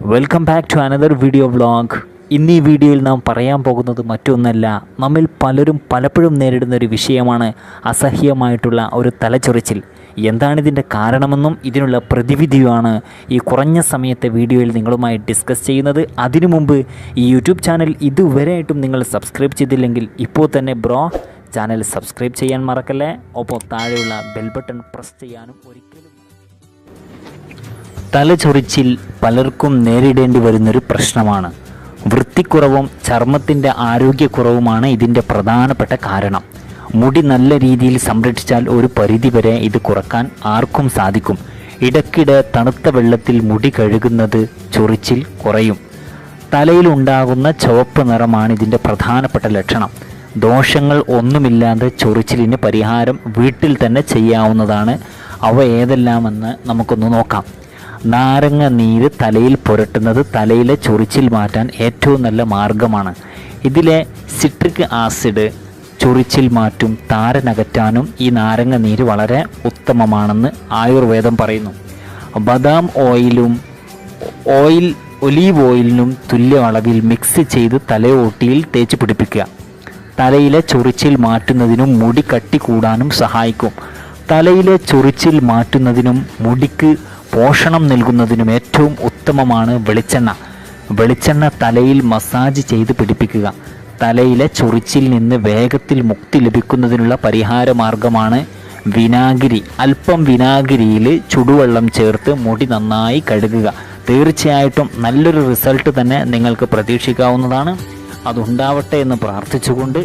Welcome back to another video vlog. ഇന്ന് ഈ വീഡിയോയിൽ നാം പറയാൻ പോകുന്നത് മറ്റൊന്നല്ല, നമ്മിൽ പലരും പലപ്പോഴും നേരിടുന്ന ഒരു വിഷയമാണ് അസഹ്യമായിട്ടുള്ള ഒരു തലചൊറിച്ചിൽ. എന്താണിതിൻ്റെ കാരണമെന്നും ഇതിനുള്ള പ്രതിവിധിയുമാണ് ഈ കുറഞ്ഞ സമയത്തെ വീഡിയോയിൽ നിങ്ങളുമായി ഡിസ്കസ് ചെയ്യുന്നത്. അതിനു മുമ്പ് ഈ യൂട്യൂബ് ചാനൽ ഇതുവരെയായിട്ടും നിങ്ങൾ സബ്സ്ക്രൈബ് ചെയ്തില്ലെങ്കിൽ ഇപ്പോൾ തന്നെ ചാനൽ സബ്സ്ക്രൈബ് ചെയ്യാൻ മറക്കല്ലേ. ഒപ്പം താഴെയുള്ള ബെൽ ബട്ടൺ പ്രസ് ചെയ്യാനും ഒരിക്കലും. തലചൊറിച്ചിൽ പലർക്കും നേരിടേണ്ടി വരുന്നൊരു പ്രശ്നമാണ്. വൃത്തിക്കുറവും ചർമ്മത്തിൻ്റെ ആരോഗ്യക്കുറവുമാണ് ഇതിൻ്റെ പ്രധാനപ്പെട്ട കാരണം. മുടി നല്ല രീതിയിൽ സംരക്ഷിച്ചാൽ ഒരു പരിധിവരെ ഇത് കുറക്കാൻ ആർക്കും സാധിക്കും. ഇടയ്ക്കിടെ തണുത്ത വെള്ളത്തിൽ മുടി കഴുകുന്നത് ചൊറിച്ചിൽ കുറയും. തലയിലുണ്ടാകുന്ന ചുവപ്പ് നിറമാണ് ഇതിൻ്റെ പ്രധാനപ്പെട്ട ലക്ഷണം. ദോഷങ്ങൾ ഒന്നുമില്ലാതെ ചൊറിച്ചിലിന് പരിഹാരം വീട്ടിൽ തന്നെ ചെയ്യാവുന്നതാണ്. അവ ഏതെല്ലാമെന്ന് നമുക്കൊന്ന് നോക്കാം. നാരങ്ങ നീര് തലയിൽ പുരട്ടുന്നത് തലയിലെ ചൊറിച്ചിൽ മാറ്റാൻ ഏറ്റവും നല്ല മാർഗമാണ്. ഇതിലെ സിട്രിക് ആസിഡ് ചൊറിച്ചിൽ മാറ്റും. താരനകറ്റാനും ഈ നാരങ്ങ നീര് വളരെ ഉത്തമമാണെന്ന് ആയുർവേദം പറയുന്നു. ബദാം ഒലീവ് ഓയിലിനും തുല്യ അളവിൽ മിക്സ് ചെയ്ത് തലയോട്ടിയിൽ തേച്ച് പിടിപ്പിക്കുക. തലയിലെ ചൊറിച്ചിൽ മാറ്റുന്നതിനും മുടി കട്ടി കൂടാനും സഹായിക്കും. തലയിലെ ചൊറിച്ചിൽ മാറ്റുന്നതിനും മുടിക്ക് പോഷണം നൽകുന്നതിനും ഏറ്റവും ഉത്തമമാണ് വെളിച്ചെണ്ണ തലയിൽ മസാജ് ചെയ്ത് പിടിപ്പിക്കുക. തലയിലെ ചൊറിച്ചിൽ നിന്ന് വേഗത്തിൽ മുക്തി ലഭിക്കുന്നതിനുള്ള പരിഹാര മാർഗമാണ് വിനാഗിരി. അല്പം വിനാഗിരിയിൽ ചുടുവെള്ളം ചേർത്ത് മുടി നന്നായി കഴുകുക. തീർച്ചയായിട്ടും നല്ലൊരു റിസൾട്ട് തന്നെ നിങ്ങൾക്ക് പ്രതീക്ഷിക്കാവുന്നതാണ്. അതുണ്ടാവട്ടെ എന്ന് പ്രാർത്ഥിച്ചുകൊണ്ട്